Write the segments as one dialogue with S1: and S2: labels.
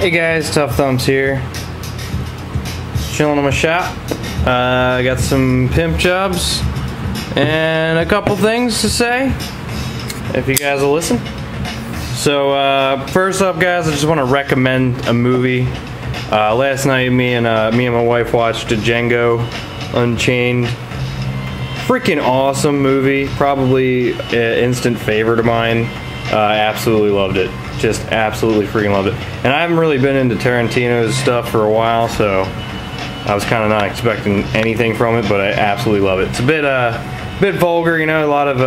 S1: Hey guys, Tough Thumbs here. Chilling in my shop. I got some pimp jobs and a couple things to say, if you guys will listen. So first up, guys, I just want to recommend a movie. Last night, me and my wife watched Django Unchained. Freaking awesome movie. Probably an instant favorite of mine. I absolutely loved it. Just absolutely freaking loved it. And I haven't really been into Tarantino's stuff for a while, so I was kind of not expecting anything from it, but I absolutely love it. It's a bit vulgar, you know, a lot of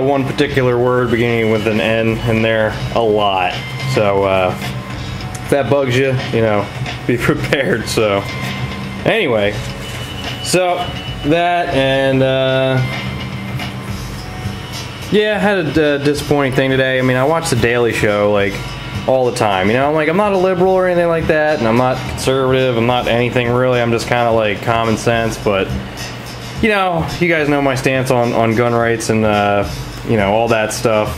S1: one particular word beginning with an N in there, a lot. So if that bugs you, you know, be prepared. So anyway, so that and yeah, I had a disappointing thing today. I mean, I watch The Daily Show, like, all the time. You know, I'm not a liberal or anything like that, and I'm not conservative, I'm not anything really. I'm just kind of like common sense, but, you know, you guys know my stance on gun rights and, you know, all that stuff.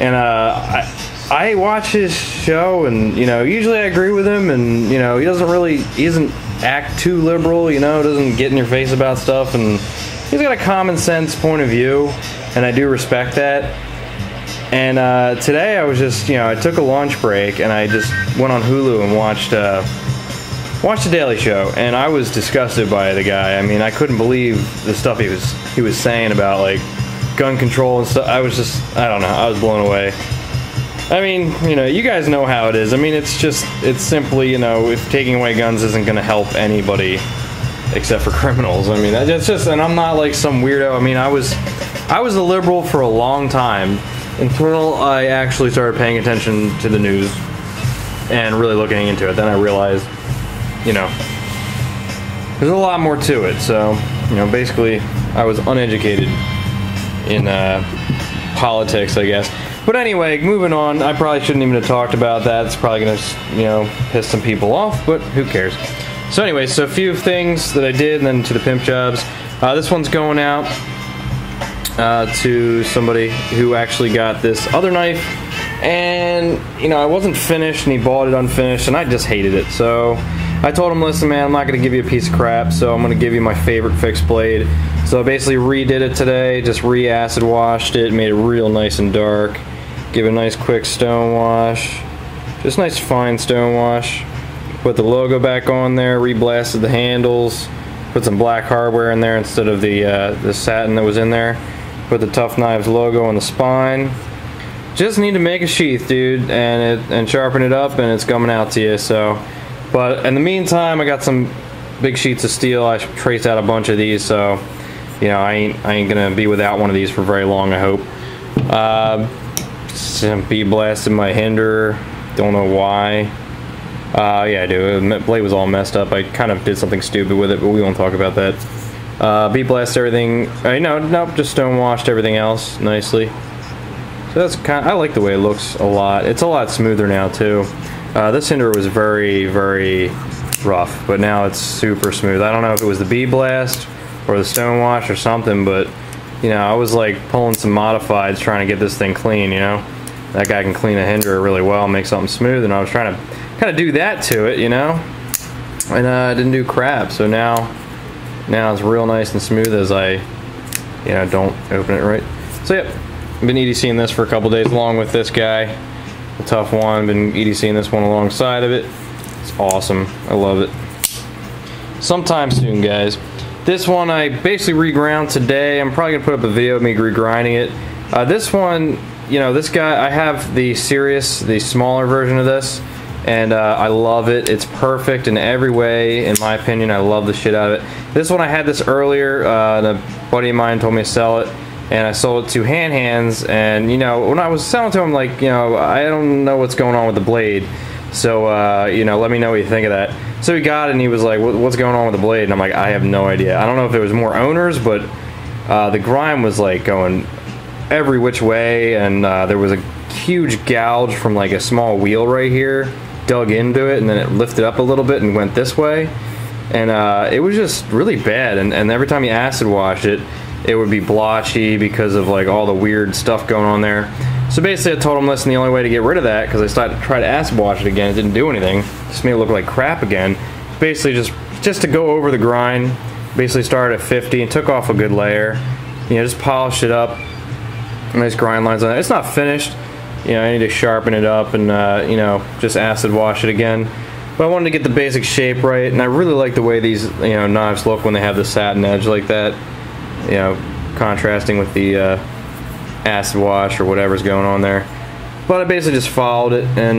S1: And I watch his show, and, you know, usually I agree with him, and, you know, he doesn't act too liberal, you know, doesn't get in your face about stuff, and he's got a common sense point of view. And I do respect that. And today I was just, you know, I took a lunch break and I just went on Hulu and watched The Daily Show, and I was disgusted by the guy. I mean, I couldn't believe the stuff he was saying about, like, gun control and stuff. I don't know, I was blown away. I mean, you know, you guys know how it is. I mean, it's simply, you know, if taking away guns isn't going to help anybody except for criminals. I mean, it's just, and I'm not like some weirdo. I mean, I was a liberal for a long time until I actually started paying attention to the news and really looking into it. Then I realized, you know, there's a lot more to it. So, you know, basically, I was uneducated in politics, I guess. But anyway, moving on. I probably shouldn't even have talked about that. It's probably going to, you know, piss some people off, but who cares? So anyway, so a few things that I did, and then to the pimp jobs. This one's going out to somebody who actually got this other knife, and, you know, I wasn't finished, and he bought it unfinished, and I just hated it. So I told him, listen, man, I'm not going to give you a piece of crap, so I'm going to give you my favorite fixed blade. So I basically redid it today, just re-acid washed it, made it real nice and dark, give it a nice quick stone wash, just nice fine stone wash. Put the logo back on there, re-blasted the handles, put some black hardware in there instead of the satin that was in there. Put the Tough Knives logo on the spine. Just need to make a sheath, dude, and sharpen it up, and it's coming out to you. So, but in the meantime, I got some big sheets of steel. I traced out a bunch of these, so, you know, I ain't gonna be without one of these for very long, I hope. Bead blasted my hinder. Don't know why. Yeah, I do. The blade was all messed up. I kind of did something stupid with it, but we won't talk about that. Bead blast everything. Nope, just stone washed everything else nicely. So that's I like the way it looks a lot. It's a lot smoother now too. This hinder was very, very rough, but now it's super smooth. I don't know if it was the bead blast or the stone wash or something, but, you know, I was like pulling some modifieds trying to get this thing clean. You know, that guy can clean a hinder really well, make something smooth, and I was trying to kind of do that to it, you know, and I didn't do crap. So now it's real nice and smooth as I, you know, don't open it right. So yep, I've been EDCing this for a couple days along with this guy, the Tough one. Been EDCing this one alongside of it. It's awesome. I love it. Sometime soon, guys. This one I basically reground today. I'm probably gonna put up a video of me regrinding it. This one, you know, this guy, I have the Sirius, the smaller version of this. And I love it. It's perfect in every way, in my opinion. I love the shit out of it. This one, I had this earlier, and a buddy of mine told me to sell it, and I sold it to Hands, and, you know, when I was selling to him, like, you know, I don't know what's going on with the blade, so, you know, let me know what you think of that. So he got it, and he was like, what's going on with the blade? And I'm like, I have no idea. I don't know if there was more owners, but the grime was, like, going every which way, and there was a huge gouge from, like, a small wheel right here. Dug into it, and then it lifted up a little bit and went this way, and it was just really bad, and every time you acid washed it, it would be blotchy because of like all the weird stuff going on there. So So basically I told him, listen, the only way to get rid of that, because I started to try to acid wash it again, it didn't do anything, just made it look like crap again. Basically just to go over the grind, basically started at 50 and took off a good layer. You know, just polished it up. Nice grind lines on it. It's not finished. You know, I need to sharpen it up and, you know, just acid wash it again. But I wanted to get the basic shape right, and I really like the way these, you know, knives look when they have the satin edge like that. You know, contrasting with the acid wash or whatever's going on there. But I basically just followed it, and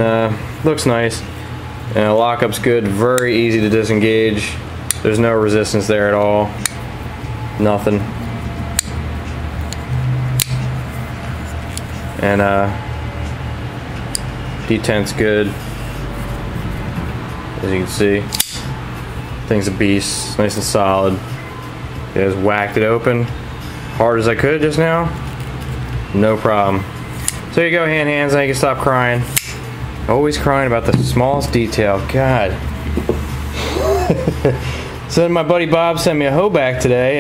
S1: looks nice. And the lockup's good, very easy to disengage. There's no resistance there at all. Nothing. And detent's good, as you can see. Thing's a beast, nice and solid. I just whacked it open, hard as I could just now. No problem. So there you go, hands, now you can stop crying. Always crying about the smallest detail, God. So then my buddy Bob sent me a Hoeback today.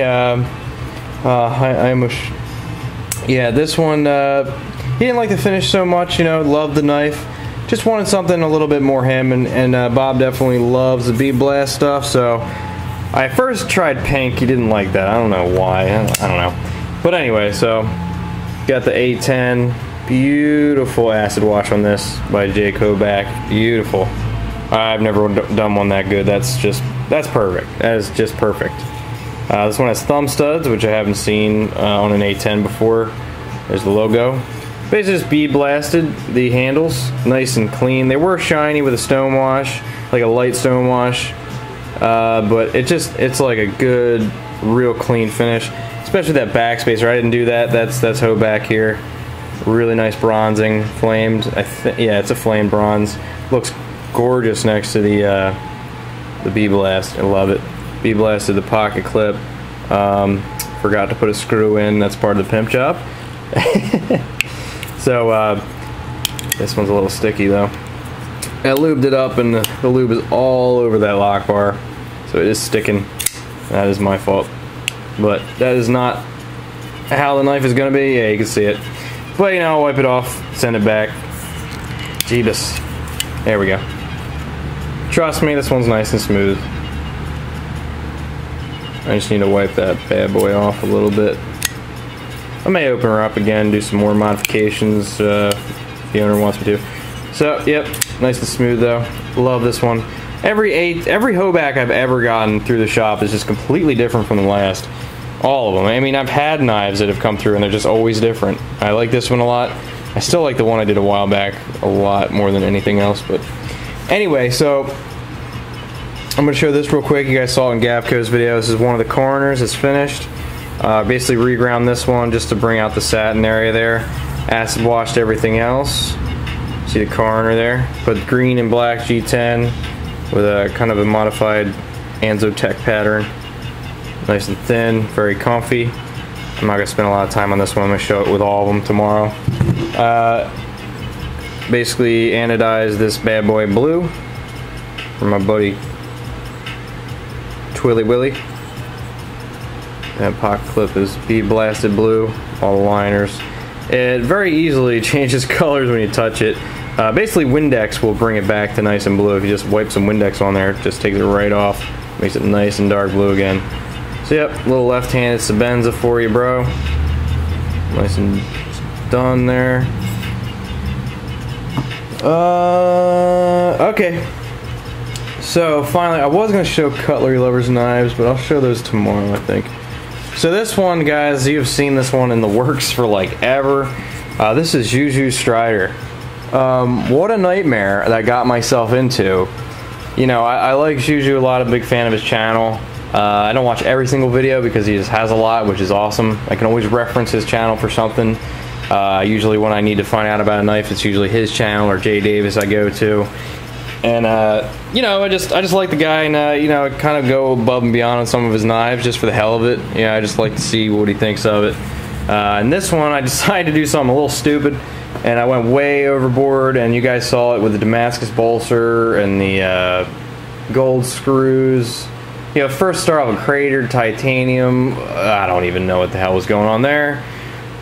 S1: Yeah, this one, he didn't like the finish so much, you know, loved the knife. Just wanted something a little bit more him, and Bob definitely loves the bead blast stuff, so I first tried pink. He didn't like that. I don't know why. I don't know. But anyway, so got the A10. Beautiful acid wash on this by Hoeback. Beautiful. I've never done one that good. That's perfect. That is just perfect. This one has thumb studs, which I haven't seen on an A10 before. There's the logo. Basically just bead blasted the handles, nice and clean. They were shiny with a stone wash, like a light stone wash, but it's like a good, real clean finish. Especially that backspacer. I didn't do that. That's Hoeback here. Really nice bronzing, flamed. Yeah, it's a flamed bronze. Looks gorgeous next to the bead blast. I love it. Bead blasted the pocket clip. Forgot to put a screw in. That's part of the pimp job. So this one's a little sticky though. I lubed it up, and the lube is all over that lock bar, so it is sticking. That is my fault, but that is not how the knife is gonna be. Yeah, you can see it. But you know, I'll wipe it off, send it back. Jeebus. There we go. Trust me, this one's nice and smooth. I just need to wipe that bad boy off a little bit. I may open her up again, do some more modifications if the owner wants me to. So, yep, nice and smooth though. Love this one. Every Hoeback I've ever gotten through the shop is just completely different from the last. All of them. I mean, I've had knives that have come through and they're just always different. I like this one a lot. I still like the one I did a while back a lot more than anything else. But anyway, so I'm going to show this real quick. You guys saw it in Gavco's video. This is one of the coroners. It's finished. Basically reground this one just to bring out the satin area there. Acid washed everything else. See the coroner there. Put green and black G10 with a kind of a modified Anzotech pattern. Nice and thin, very comfy. I'm not going to spend a lot of time on this one. I'm going to show it with all of them tomorrow. Basically anodized this bad boy blue from my buddy Twilly Willy. That pocket clip is bead blasted blue, all the liners. It very easily changes colors when you touch it. Basically Windex will bring it back to nice and blue. If you just wipe some Windex on there, it just takes it right off. Makes it nice and dark blue again. So yep, a little left-handed Sabenza for you, bro. Nice and done there. Okay. So finally, I was going to show cutlery lovers knives, but I'll show those tomorrow, I think. So this one, guys, you've seen this one in the works for like ever. This is XuiXui Strider. What a nightmare that I got myself into. You know, I like XuiXui a lot. I'm a big fan of his channel. I don't watch every single video because he just has a lot, which is awesome. I can always reference his channel for something. Usually when I need to find out about a knife, it's usually his channel or Jay Davis I go to. And you know, I just like the guy, and you know, kind of go above and beyond on some of his knives just for the hell of it. Yeah, I just like to see what he thinks of it. And this one, I decided to do something a little stupid, and I went way overboard. And you guys saw it with the Damascus bolster and the gold screws. You know, first start off with cratered titanium. I don't even know what the hell was going on there.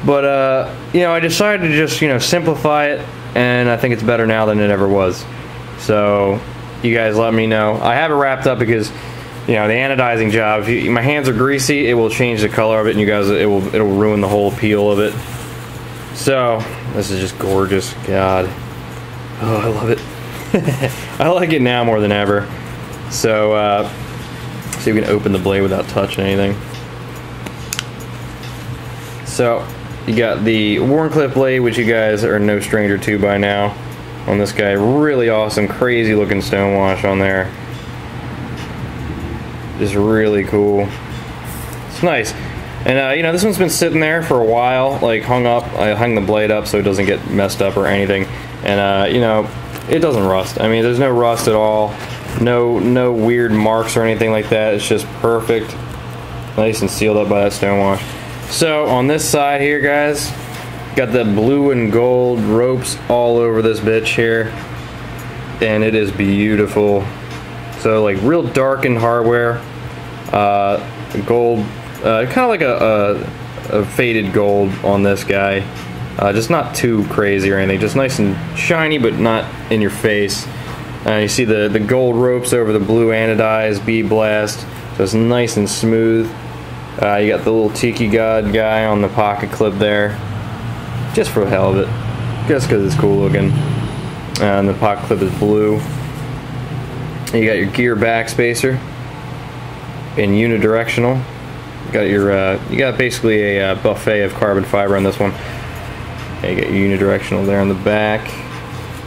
S1: But you know, I decided to just, you know, simplify it, and I think it's better now than it ever was. So you guys let me know. I have it wrapped up because, you know, the anodizing job, if my hands are greasy, it will change the color of it, and you guys, it'll ruin the whole appeal of it. So this is just gorgeous. God, oh, I love it. I like it now more than ever. So see if we can open the blade without touching anything. So you got the Wharncliffe blade, which you guys are no stranger to by now. On this guy, really awesome, crazy looking stonewash on there. Just really cool. It's nice. And you know, this one's been sitting there for a while, like hung up. I hung the blade up so it doesn't get messed up or anything. And you know, it doesn't rust. I mean, there's no rust at all. No weird marks or anything like that. It's just perfect. Nice and sealed up by that stonewash. So on this side here, guys, got the blue and gold ropes all over this bitch here, and it is beautiful. So like real darkened hardware, gold, kind of like a faded gold on this guy. Just not too crazy or anything, just nice and shiny but not in your face. You see the gold ropes over the blue anodized bead blast, so it's nice and smooth. You got the little tiki god guy on the pocket clip there, just for the hell of it, just because it's cool looking. And the pocket clip is blue. You got your gear back spacer in unidirectional. You got your you got basically a buffet of carbon fiber on this one. You got your unidirectional there on the back.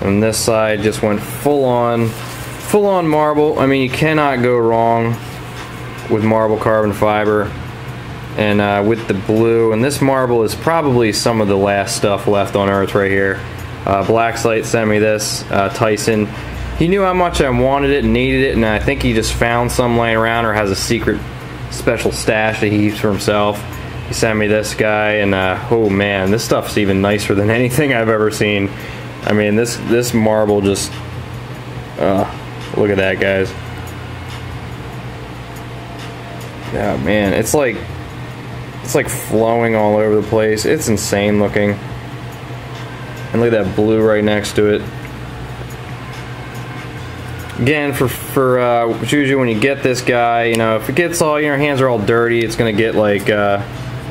S1: And this side just went full on marble. I mean, you cannot go wrong with marble carbon fiber. And with the blue, and this marble is probably some of the last stuff left on Earth right here. Blackslate sent me this, Tyson. He knew how much I wanted it and needed it, and I think he just found some laying around or has a secret special stash that he keeps for himself. He sent me this guy, and oh man, this stuff's even nicer than anything I've ever seen. I mean, this marble just, look at that, guys. Yeah, man, it's like flowing all over the place. It's insane looking. And look at that blue right next to it. Again, for XuiXui, when you get this guy, you know, if it gets all, your hands are all dirty, it's gonna get like, yeah,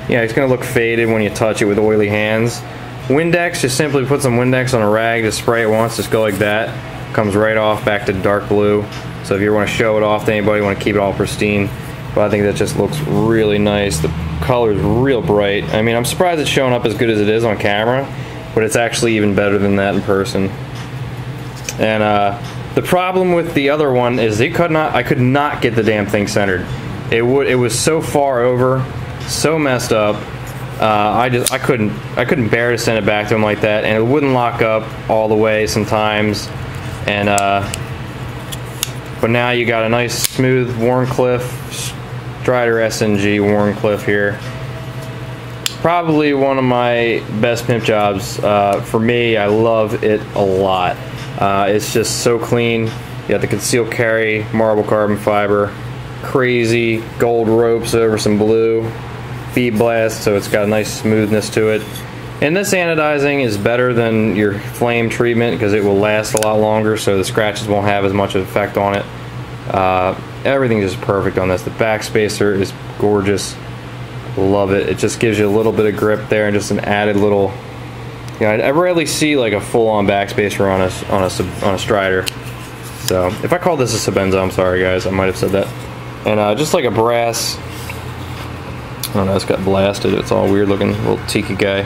S1: it's gonna look faded when you touch it with oily hands. Windex, just simply put some Windex on a rag, just spray it once, just go like that. Comes right off back to dark blue. So if you want to show it off to anybody, want to keep it all pristine. But I think that just looks really nice. The color is real bright. I mean, I'm surprised it's showing up as good as it is on camera, but it's actually even better than that in person. And the problem with the other one is I could not get the damn thing centered. It was so far over, so messed up. I couldn't bear to send it back to him like that, and it wouldn't lock up all the way sometimes. And but now you got a nice smooth Wharncliffe Strider SNG Wharncliffe here. Probably one of my best pimp jobs for me. I love it a lot. It's just so clean. You got the concealed carry marble carbon fiber, crazy gold ropes over some blue. Bead blast, so it's got a nice smoothness to it. And this anodizing is better than your flame treatment because it will last a lot longer, so the scratches won't have as much effect on it. Everything is perfect on this. The back spacer is gorgeous. Love it. It just gives you a little bit of grip there and just an added little. You know, I rarely see like a full-on back spacer on a Strider. So if I called this a Sabenza, I'm sorry guys, I might have said that. And just like a brass. I don't know, it's got blasted. It's all weird looking, little tiki guy.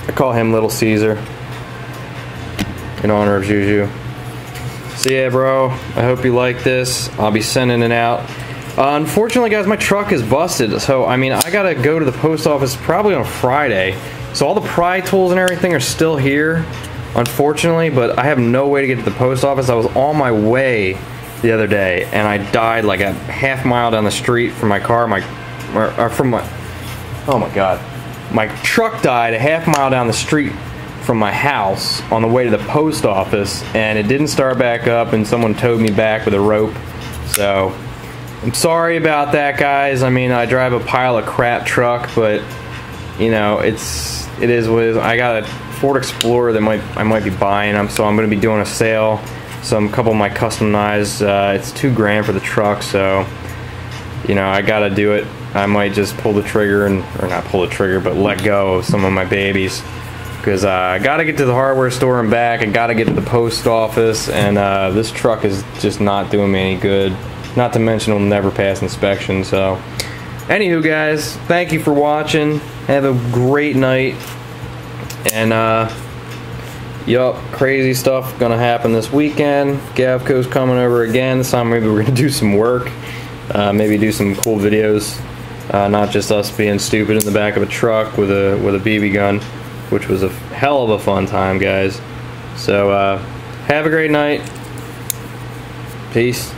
S1: I call him Little Caesar in honor of XuiXui. So yeah, bro, I hope you like this. I'll be sending it out. Unfortunately, guys, my truck is busted. So, I mean, I gotta go to the post office probably on Friday. So all the pry tools and everything are still here, unfortunately, but I have no way to get to the post office. I was on my way the other day, and I died like a half mile down the street from my car. Oh my god. My truck died a half mile down the street from my house on the way to the post office, and it didn't start back up, and someone towed me back with a rope. So I'm sorry about that, guys. I mean, I drive a pile of crap truck, but you know, it is what it is. I got a Ford Explorer that I might be buying, so I'm going to be doing a sale. Some couple of my customized. It's $2 for the truck, so you know, I gotta do it. I might just pull the trigger or not pull the trigger, but let go of some of my babies, because I gotta get to the hardware store and back. I gotta get to the post office, and this truck is just not doing me any good. Not to mention it'll never pass inspection. So, anywho, guys, thank you for watching. Have a great night, and yup, crazy stuff gonna happen this weekend. Gavco's coming over again. This time maybe we're gonna do some work. Maybe do some cool videos. Not just us being stupid in the back of a truck with a BB gun, which was a hell of a fun time, guys. So have a great night. Peace.